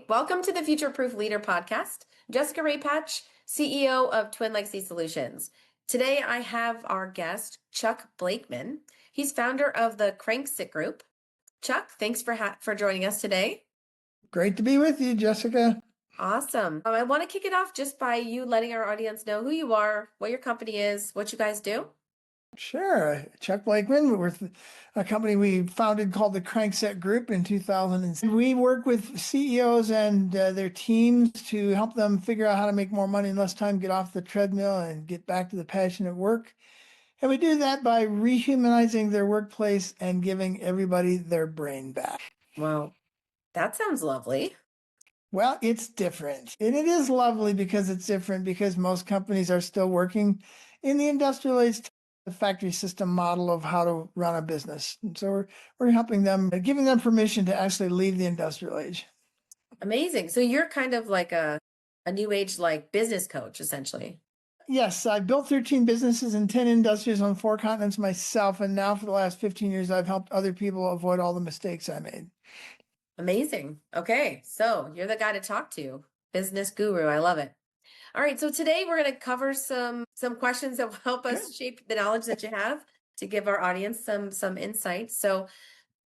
Welcome to the Future Proof Leader Podcast. Jessica Raypatch, CEO of Twin Legacy Solutions. Today I have our guest, Chuck Blakeman. He's founder of the Crankset Group. Chuck, thanks for joining us today. Great to be with you, Jessica. Awesome. I want to kick it off just by you letting our audience know who you are, what your company is, what you guys do. Sure. Chuck Blakeman, we're a company we founded called the Crankset Group in 2000. We work with CEOs and their teams to help them figure out how to make more money in less time, get off the treadmill, and get back to the passion at work. And we do that by rehumanizing their workplace and giving everybody their brain back. Wow, that sounds lovely. Well, it's different. And it is lovely because it's different because most companies are still working in the industrialized factory system model of how to run a business. And so we're helping them, giving them permission to actually leave the industrial age. Amazing. So you're kind of like a new age like business coach, essentially. Yes, I've built 13 businesses in 10 industries on 4 continents myself. And now for the last 15 years, I've helped other people avoid all the mistakes I made. Amazing. Okay, so you're the guy to talk to. Business guru. I love it. All right, so today we're going to cover some questions that will help us shape the knowledge that you have to give our audience some insights. So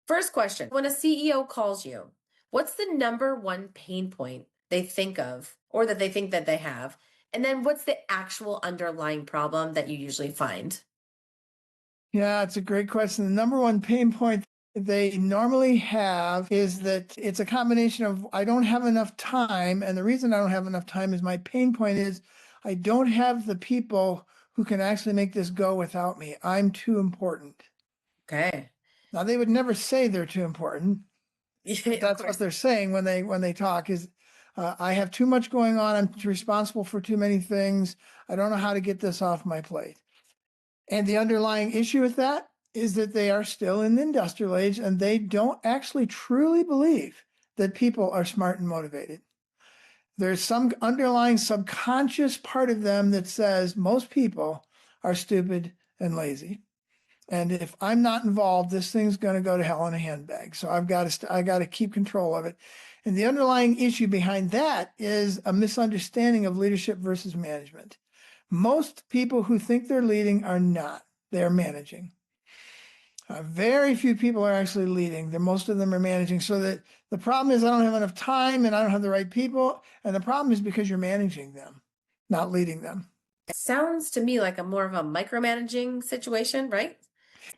first question, when a CEO calls you, what's the number one pain point they think of or that they think that they have? And then what's the actual underlying problem that you usually find? Yeah, it's a great question. The number one pain point they normally have is that it's a combination of I don't have enough time. And the reason I don't have enough time is my pain point is I don't have the people who can actually make this go without me. I'm too important. Okay. Now, they would never say they're too important. Yeah, That's what they're saying when they talk is I have too much going on. I'm responsible for too many things. I don't know how to get this off my plate. And the underlying issue with that is that they are still in the industrial age and they don't actually truly believe that people are smart and motivated. There's some underlying subconscious part of them that says most people are stupid and lazy. And if I'm not involved, this thing's going to go to hell in a handbag. So I got to keep control of it. And the underlying issue behind that is a misunderstanding of leadership versus management. Most people who think they're leading are not. They're managing. Very few people are actually leading. Most of them are managing. So that the problem is I don't have enough time and I don't have the right people. And the problem is because you're managing them, not leading them. It sounds to me like a more of a micromanaging situation, right?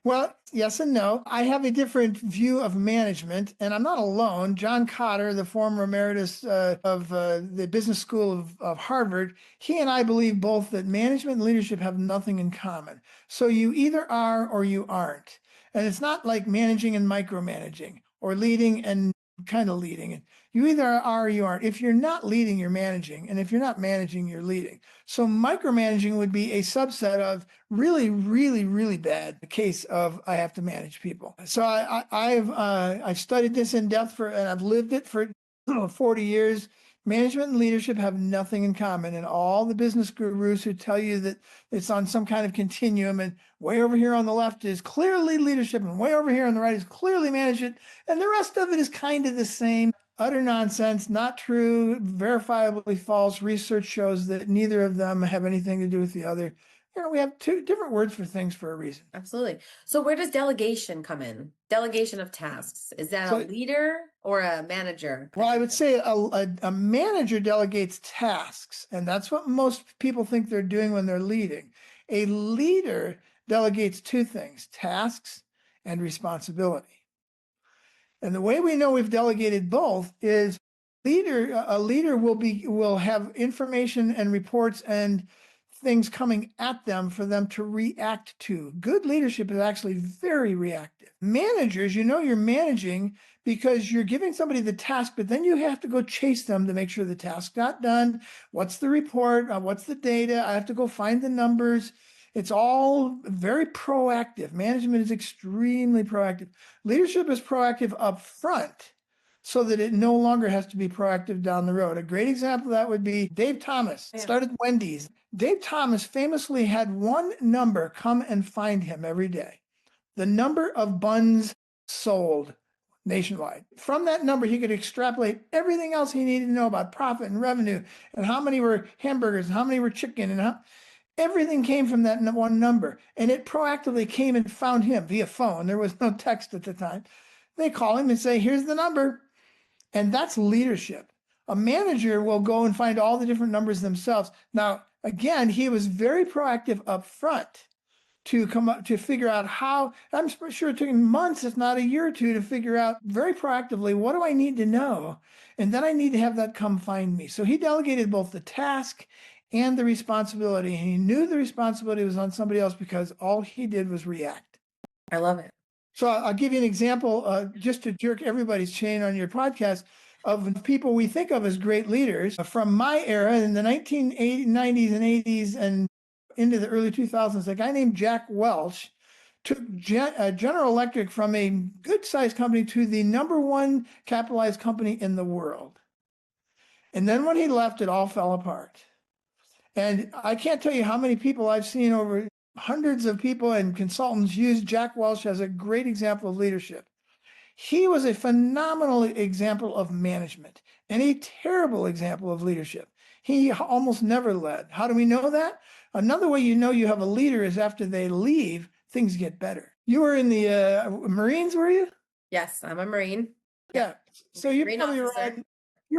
Well, yes and no. I have a different view of management, and I'm not alone. John Kotter, the former emeritus of the Business School of Harvard, he and I believe both that management and leadership have nothing in common. So you either are or you aren't. And it's not like managing and micromanaging or leading and kind of leading. You either are or you aren't. If you're not leading, you're managing. And if you're not managing, you're leading. So micromanaging would be a subset of really, really, really bad case of I have to manage people. So I've studied this in depth and I've lived it for 40 years. Management and leadership have nothing in common. And all the business gurus who tell you that it's on some kind of continuum and way over here on the left is clearly leadership and way over here on the right is clearly management. And the rest of it is kind of the same. Utter nonsense, not true, verifiably false. Research shows that neither of them have anything to do with the other. We have 2 different words for things for a reason. Absolutely. So where does delegation come in? Delegation of tasks. Is that a leader or a manager? Well, I would say a manager delegates tasks, and that's what most people think they're doing when they're leading. A leader delegates 2 things, tasks and responsibility. And the way we know we've delegated both is a leader will have information and reports and things coming at them for them to react to. Good leadership is actually very reactive. Managers, you're managing because you're giving somebody the task, but then you have to go chase them to make sure the task got done. What's the report? What's the data? I have to go find the numbers. It's all very proactive. Management is extremely proactive. Leadership is proactive up front so that it no longer has to be proactive down the road. A great example of that would be Dave Thomas, started Wendy's. Dave Thomas famously had one number come and find him every day. The number of buns sold, nationwide. From that number, he could extrapolate everything else he needed to know about profit and revenue and how many were hamburgers and how many were chicken and everything came from that one number. And it proactively came and found him via phone. There was no text at the time. They call him and say, here's the number. And that's leadership. A manager will go and find all the different numbers themselves. Now, again, he was very proactive up front to come up to figure out how. I'm sure it took him months, if not a year or two, to figure out very proactively, what do I need to know? And then I need to have that come find me. So he delegated both the task and the responsibility. And he knew the responsibility was on somebody else because all he did was react. I love it. So I'll give you an example, just to jerk everybody's chain on your podcast, of people we think of as great leaders from my era in the 1990s and 80s and into the early 2000s. A guy named Jack Welch took General Electric from a good-sized company to the #1 capitalized company in the world. And then when he left, it all fell apart. And I can't tell you how many people I've seen, over hundreds of people and consultants, use Jack Welch as a great example of leadership. He was a phenomenal example of management and a terrible example of leadership. He almost never led. How do we know that? Another way you know you have a leader is after they leave, things get better. You were in the Marines, were you? Yes, I'm a Marine. Yeah. So you're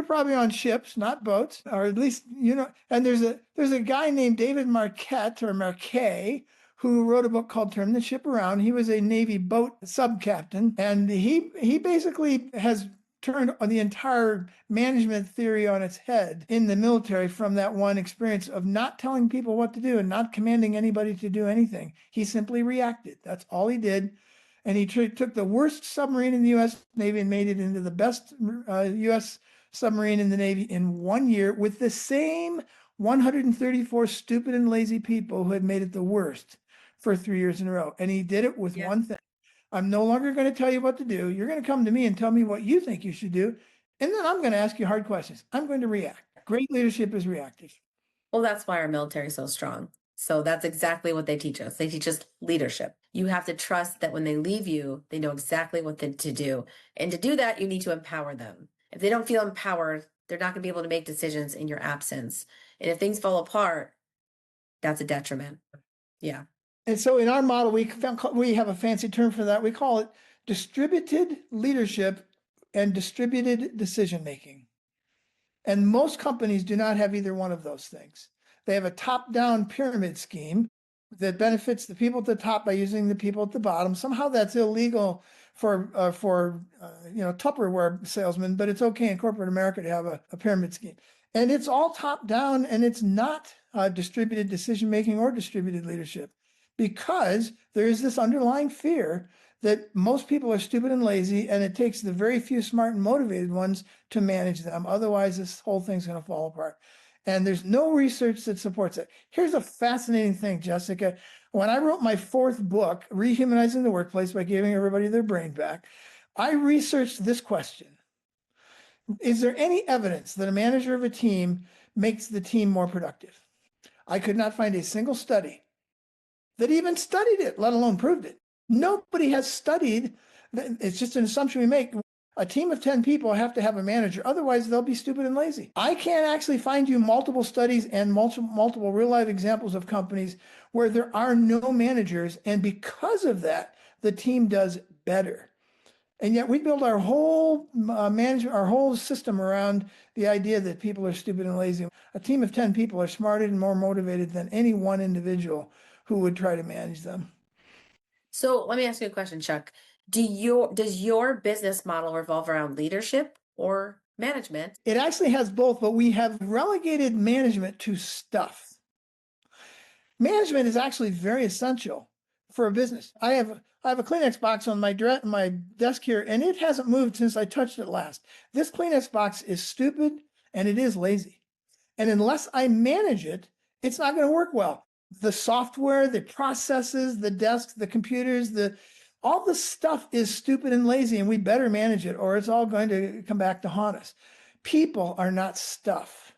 probably on ships, not boats, or at least, and there's a guy named David Marquette or Marquet who wrote a book called Turn the Ship Around. He was a Navy boat sub-captain, and he basically has turned the entire management theory on its head in the military from that one experience of not telling people what to do and not commanding anybody to do anything. He simply reacted. That's all he did. And he took the worst submarine in the U.S. Navy and made it into the best U.S. submarine in the Navy in 1 year, with the same 134 stupid and lazy people who had made it the worst for 3 years in a row. And he did it with one thing. I'm no longer going to tell you what to do. You're going to come to me and tell me what you think you should do. And then I'm going to ask you hard questions. I'm going to react. Great leadership is reactive. Well, that's why our military is so strong. So that's exactly what they teach us. They teach us leadership. You have to trust that when they leave you, they know exactly what to do. And to do that, you need to empower them. If they don't feel empowered, they're not going to be able to make decisions in your absence. And if things fall apart, that's a detriment. Yeah. And so in our model, we have a fancy term for that. We call it distributed leadership and distributed decision making. And most companies do not have either one of those things. They have a top-down pyramid scheme that benefits the people at the top by using the people at the bottom. Somehow that's illegal for Tupperware salesmen, but it's okay in corporate America to have a pyramid scheme. And it's all top-down, and it's not distributed decision-making or distributed leadership, because there is this underlying fear that most people are stupid and lazy, and it takes the very few smart and motivated ones to manage them. Otherwise, this whole thing's going to fall apart. And there's no research that supports it. Here's a fascinating thing, Jessica. When I wrote my 4th book, Rehumanizing the Workplace by Giving Everybody Their Brain Back, I researched this question. Is there any evidence that a manager of a team makes the team more productive? I could not find a single study that even studied it, let alone proved it. Nobody has studied. It's just an assumption we make. A team of 10 people have to have a manager. Otherwise, they'll be stupid and lazy. I can't actually find you multiple studies and multiple real-life examples of companies where there are no managers. And because of that, the team does better. And yet we build our whole our whole system around the idea that people are stupid and lazy. A team of 10 people are smarter and more motivated than any one individual who would try to manage them. So let me ask you a question, Chuck. Does your business model revolve around leadership or management? It actually has both, but we have relegated management to stuff. Management is actually very essential for a business. I have a Kleenex box on my desk here, and it hasn't moved since I touched it last. This Kleenex box is stupid and it is lazy. And unless I manage it, it's not going to work well. The software, the processes, the desks, the computers, all the stuff is stupid and lazy, and we better manage it, or it's all going to come back to haunt us. People are not stuff.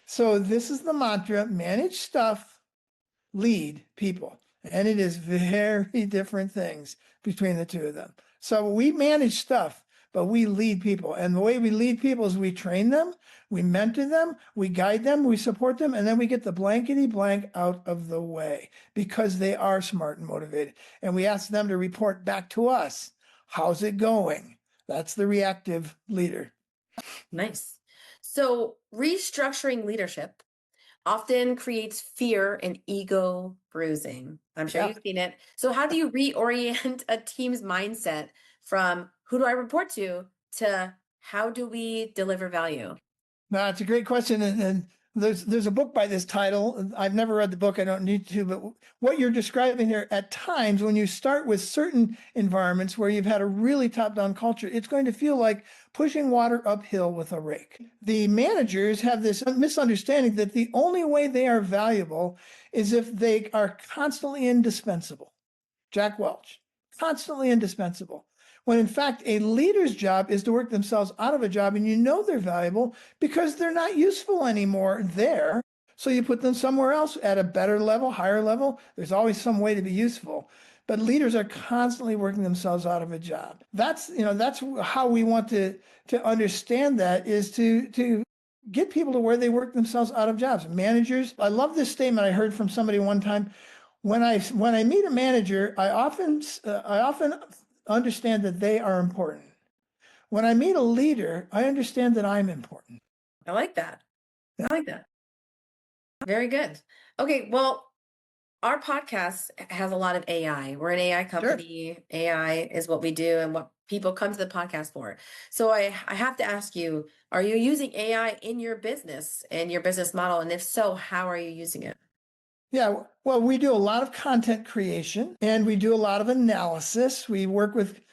So this is the mantra: manage stuff, lead people. And it is very different things between the two of them. So we manage stuff, but we lead people. And the way we lead people is we train them, we mentor them, we guide them, we support them, and then we get the blankety blank out of the way because they are smart and motivated. And we ask them to report back to us. How's it going? That's the reactive leader. Nice. So restructuring leadership often creates fear and ego bruising. I'm sure Yeah. you've seen it. So how do you reorient a team's mindset from who do I report to how do we deliver value? No, it's a great question, and there's a book by this title. I've never read the book. I don't need to, but what you're describing here, at times when you start with certain environments where you've had a really top-down culture, it's going to feel like pushing water uphill with a rake. The managers have this misunderstanding that the only way they are valuable is if they are constantly indispensable. Jack Welch, constantly indispensable. When in fact, a leader's job is to work themselves out of a job, and you know they're valuable because they're not useful anymore there. So you put them somewhere else at a better level, higher level. There's always some way to be useful. But leaders are constantly working themselves out of a job. That's how we want to understand that, is to get people to where they work themselves out of jobs. Managers, I love this statement I heard from somebody one time. When I meet a manager, I often understand that they are important. When I meet a leader, I understand that I'm important. I like that. I like that. Very good. Okay, well, our podcast has a lot of AI. We're an AI company. Sure. AI is what we do and what people come to the podcast for. So I have to ask you, are you using AI in your business and your business model? And if so, how are you using it? Yeah, well, we do a lot of content creation and we do a lot of analysis. We work with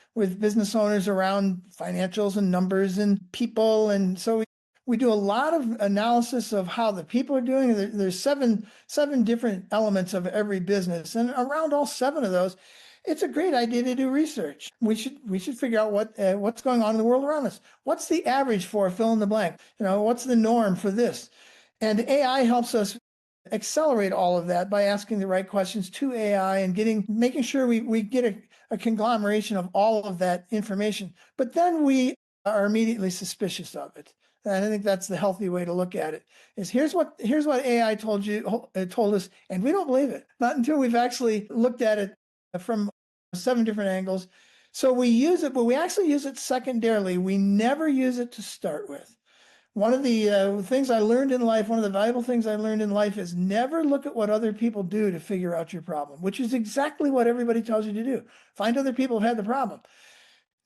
business owners around financials and numbers and people. And so we do a lot of analysis of how the people are doing. There's seven different elements of every business. And around all seven of those, it's a great idea to do research. We should figure out what's going on in the world around us. What's the average for fill in the blank? What's the norm for this? And AI helps us accelerate all of that by asking the right questions to AI and making sure we get a conglomeration of all of that information. But then we are immediately suspicious of it. And I think that's the healthy way to look at it. Is here's what AI told us, and we don't believe it. Not until we've actually looked at it from 7 different angles. So we use it, but we actually use it secondarily. We never use it to start with. One of the things I learned in life, one of the valuable things I learned in life, is never look at what other people do to figure out your problem, which is exactly what everybody tells you to do. Find other people who've had the problem.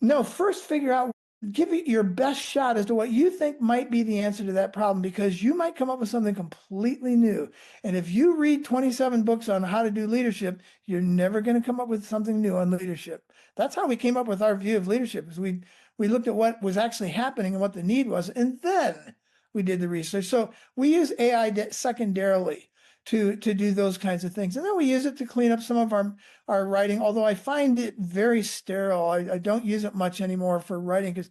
No, first figure out, give it your best shot as to what you think might be the answer to that problem, because you might come up with something completely new. And if you read 27 books on how to do leadership, you're never going to come up with something new on leadership. That's how we came up with our view of leadership, is we looked at what was actually happening and what the need was, and then we did the research. So we use AI secondarily to do those kinds of things. And then we use it to clean up some of our writing, although I find it very sterile. I don't use it much anymore for writing because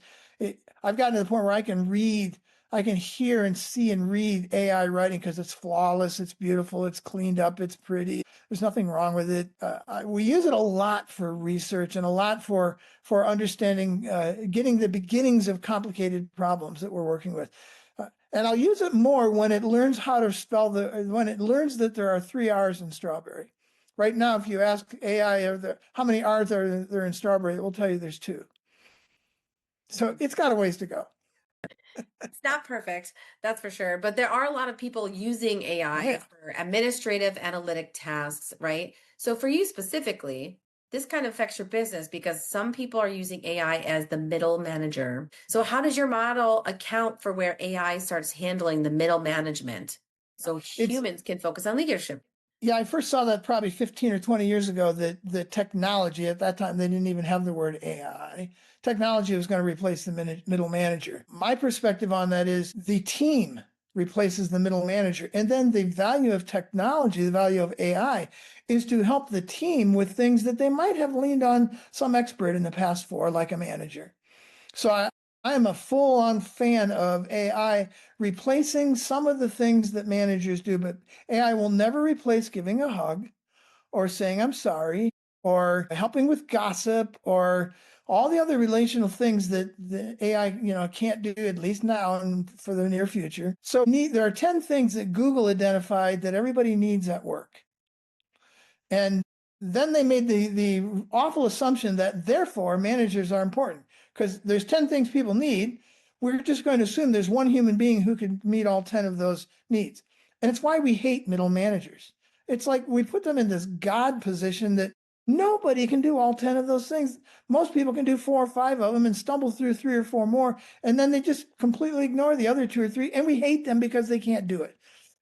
I've gotten to the point where I can hear and see and read AI writing because it's flawless, it's beautiful, it's cleaned up, it's pretty. There's nothing wrong with it. We use it a lot for research and a lot for understanding, getting the beginnings of complicated problems that we're working with. And I'll use it more when it learns how to spell when it learns that there are 3 R's in strawberry. Right now, if you ask AI how many R's are there in strawberry, it will tell you there's 2. So it's got a ways to go. It's not perfect, that's for sure. But there are a lot of people using AI for administrative analytic tasks, right? So for you specifically, this kind of affects your business because some people are using AI as the middle manager. So how does your model account for where AI starts handling the middle management so humans can focus on leadership? Yeah, I first saw that probably 15 or 20 years ago, that the technology, at that time, they didn't even have the word AI. Technology was going to replace the middle manager. My perspective on that is the team replaces the middle manager. And then the value of technology, the value of AI, is to help the team with things that they might have leaned on some expert in the past for, like a manager. So I am a full-on fan of AI replacing some of the things that managers do, but AI will never replace giving a hug or saying, I'm sorry. or helping with gossip or all the other relational things that the AI, can't do, at least now and for the near future. So there are 10 things that Google identified that everybody needs at work. And then they made the awful assumption that therefore managers are important because there's 10 things people need. We're just going to assume there's one human being who can meet all 10 of those needs. And it's why we hate middle managers. It's like we put them in this God position that nobody can do all 10 of those things. Most people can do 4 or 5 of them and stumble through 3 or 4 more. And then they just completely ignore the other 2 or 3. And we hate them because they can't do it.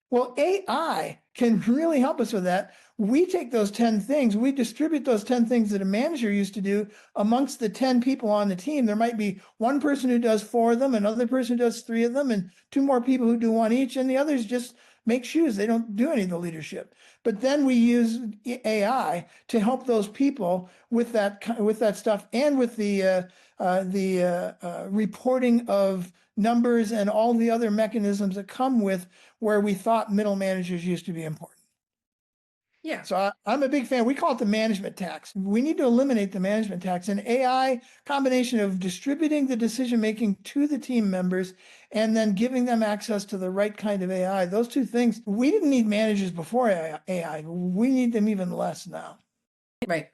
Well, AI can really help us with that. We take those 10 things, we distribute those 10 things that a manager used to do amongst the 10 people on the team. There might be one person who does 4 of them, another person who does 3 of them, and 2 more people who do 1 each, and the others just make shoes. They don't do any of the leadership. But then we use AI to help those people with that stuff and with the reporting of numbers and all the other mechanisms that come with where we thought middle managers used to be important. Yeah. So I'm a big fan. We call it the management tax. We need to eliminate the management tax. And AI combination of distributing the decision making to the team members and then giving them access to the right kind of AI. Those 2 things, we didn't need managers before AI. We need them even less now. Right.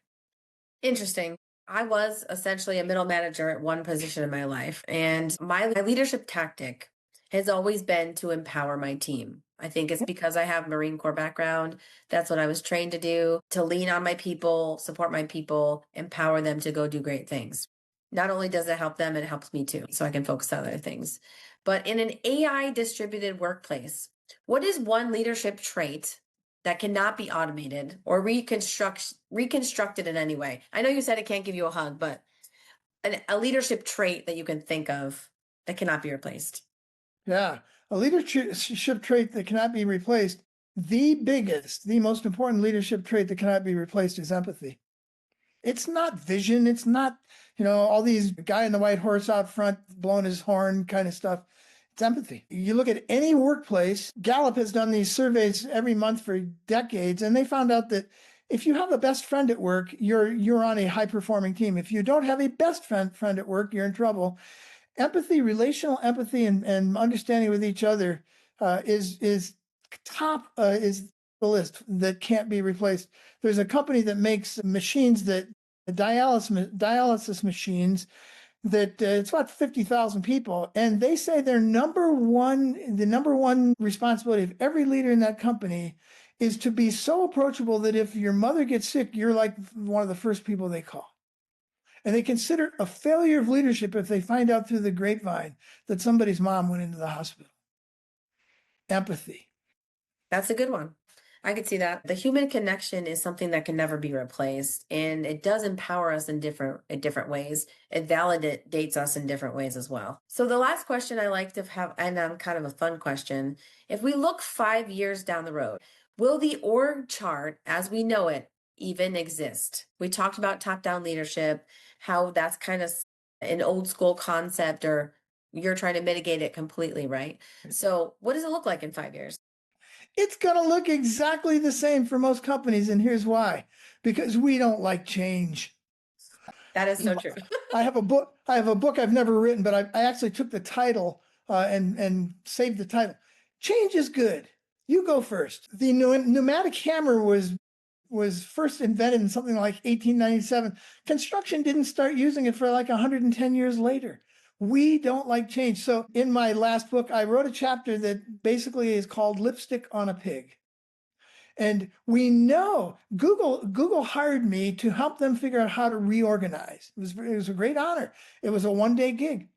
Interesting. I was essentially a middle manager at one position in my life, and my leadership tactic has always been to empower my team. I think it's because I have Marine Corps background. That's what I was trained to do, to lean on my people, support my people, empower them to go do great things. Not only does it help them, it helps me too, so I can focus on other things. But in an AI distributed workplace, what is one leadership trait that cannot be automated or reconstructed in any way? I know you said it can't give you a hug, but a leadership trait that you can think of that cannot be replaced. Yeah, a leadership trait that cannot be replaced. The most important leadership trait that cannot be replaced is empathy. It's not vision. It's not, all these guy in the white horse out front blowing his horn kind of stuff. It's empathy. You look at any workplace, Gallup has done these surveys every month for decades, and they found out that if you have a best friend at work, you're on a high performing team. If you don't have a best friend at work, you're in trouble. Empathy, relational empathy, and understanding with each other is top is the list that can't be replaced. There's a company that makes machines that dialysis machines that it's about 50,000 people, and they say the number one responsibility of every leader in that company is to be so approachable that if your mother gets sick, you're like one of the first people they call. And they consider a failure of leadership if they find out through the grapevine that somebody's mom went into the hospital. Empathy. That's a good one. I could see that. The human connection is something that can never be replaced, and it does empower us in different ways. It validates us in different ways as well. So the last question I like to have, and kind of a fun question, if we look 5 years down the road, will the org chart as we know it even exist? We talked about top-down leadership, how that's kind of an old school concept, or you're trying to mitigate it completely, right? So what does it look like in 5 years? It's going to look exactly the same for most companies. And here's why, because we don't like change. That is so true. I have a book I've never written, but I actually took the title and saved the title. Change is good. You go first. The pneumatic hammer was first invented in something like 1897. Construction didn't start using it for like 110 years later. We don't like change. So in my last book, I wrote a chapter that basically is called Lipstick on a Pig. And we know Google hired me to help them figure out how to reorganize. It was a great honor. It was a 1-day gig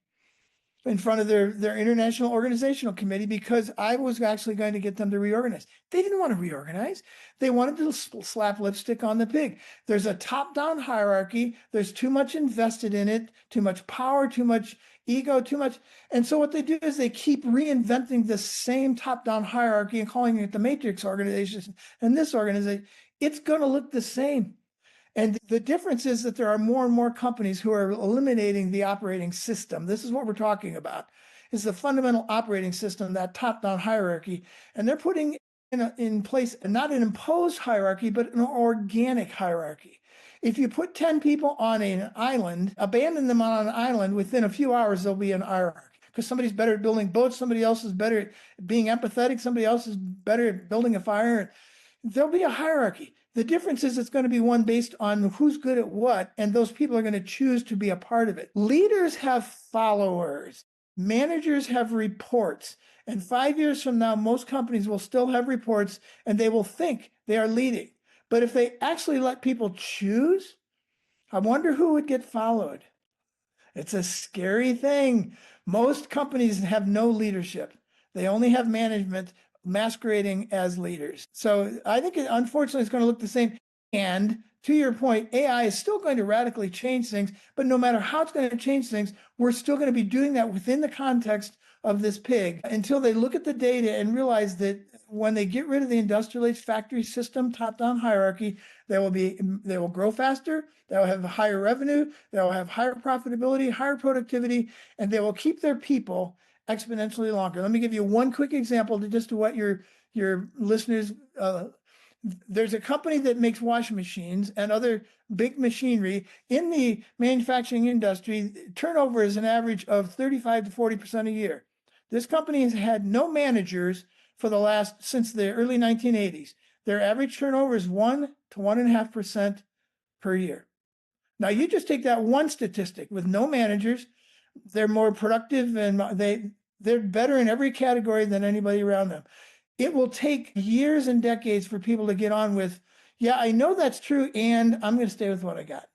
in front of their international organizational committee because I was actually going to get them to reorganize. They didn't want to reorganize. They wanted to slap lipstick on the pig. There's a top-down hierarchy. There's too much invested in it, too much power, too much ego, too much. And so what they do is they keep reinventing the same top-down hierarchy and calling it the matrix organization and this organization. It's going to look the same. And the difference is that there are more and more companies who are eliminating the operating system. This is what we're talking about, is the fundamental operating system, that top-down hierarchy. And they're putting in place not an imposed hierarchy, but an organic hierarchy. If you put 10 people on an island, abandon them on an island, within a few hours, there'll be an hierarchy because somebody's better at building boats, somebody else is better at being empathetic, somebody else is better at building a fire. There'll be a hierarchy. The difference is it's going to be one based on who's good at what, and those people are going to choose to be a part of it. Leaders have followers. Managers have reports. And 5 years from now, most companies will still have reports and they will think they are leading. But if they actually let people choose, I wonder who would get followed. It's a scary thing. Most companies have no leadership. They only have management masquerading as leaders. So I think unfortunately it's going to look the same. And to your point, AI is still going to radically change things, but no matter how it's going to change things, we're still going to be doing that within the context of this pig until they look at the data and realize that when they get rid of the industrialized factory system, top-down hierarchy, they will grow faster, they will have higher revenue, they will have higher profitability, higher productivity, and they will keep their people exponentially longer. Let me give you one quick example to what your listeners. There's a company that makes washing machines and other big machinery in the manufacturing industry. Turnover is an average of 35 to 40% a year. This company has had no managers since the early 1980s. Their average turnover is 1 to 1.5% per year. Now you just take that one statistic with no managers, they're more productive and they're better in every category than anybody around them. It will take years and decades for people to get on with, yeah, I know that's true, and I'm going to stay with what I got.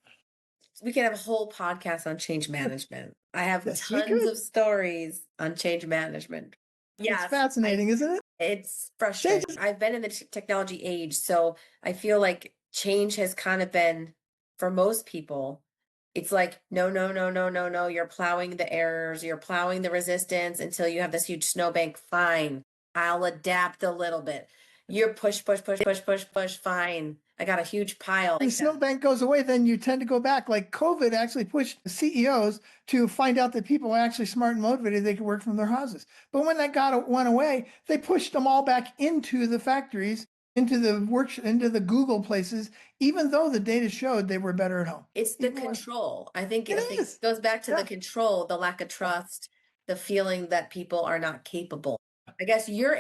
We can have a whole podcast on change management. I have Yes, tons of stories on change management. It's fascinating, isn't it? It's frustrating. I've been in the technology age, so I feel like change has kind of been, for most people, it's like, no, no, no, no, no, no. You're plowing the errors, you're plowing the resistance until you have this huge snowbank. Fine. I'll adapt a little bit. You're push, push, push, push, push, push. Fine. I got a huge pile. The snowbank goes away, then you tend to go back. Like COVID actually pushed CEOs to find out that people are actually smart and motivated. They could work from their houses. But when that went away, they pushed them all back into the factories, into the Google places, even though the data showed they were better at home. It's the control. I think it goes back to the control, the lack of trust, the feeling that people are not capable. I guess you're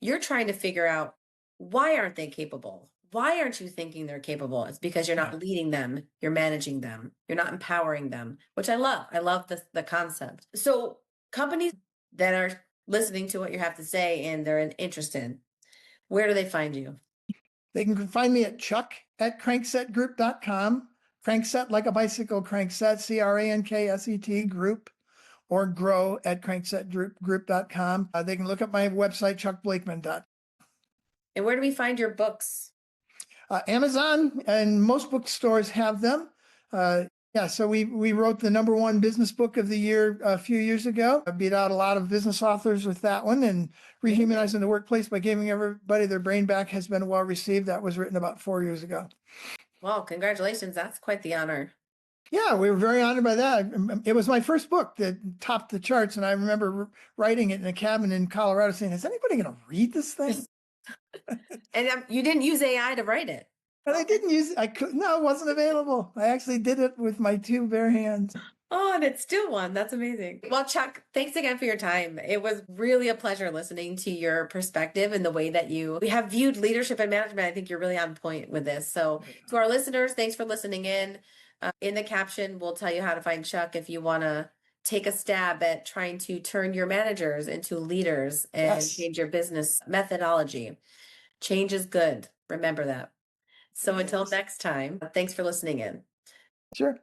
you're trying to figure out, why aren't they capable? Why aren't you thinking they're capable? It's because you're not leading them, you're managing them, you're not empowering them, which I love. I love the concept. So companies that are listening to what you have to say and they're interested, where do they find you? They can find me at chuck@cranksetgroup.com. Crankset like a bicycle crankset, CRANKSET group, or grow@cranksetgroup.com. They can look up my website, chuckblakeman.com. And where do we find your books? Amazon and most bookstores have them. So we wrote the #1 business book of the year a few years ago. I beat out a lot of business authors with that one. And Rehumanizing the Workplace by Giving Everybody Their Brain Back has been well received. That was written about 4 years ago. Well, congratulations. That's quite the honor. Yeah, we were very honored by that. It was my first book that topped the charts. And I remember writing it in a cabin in Colorado saying, is anybody going to read this thing? And you didn't use AI to write it. And I didn't use it. No, it wasn't available. I actually did it with my 2 bare hands. Oh, and it's still one. That's amazing. Well, Chuck, thanks again for your time. It was really a pleasure listening to your perspective and the way that you have viewed leadership and management. I think you're really on point with this. So to our listeners, thanks for listening in. In the caption, we'll tell you how to find Chuck if you want to take a stab at trying to turn your managers into leaders and change your business methodology. Change is good. Remember that. So until next time, thanks for listening in. Sure.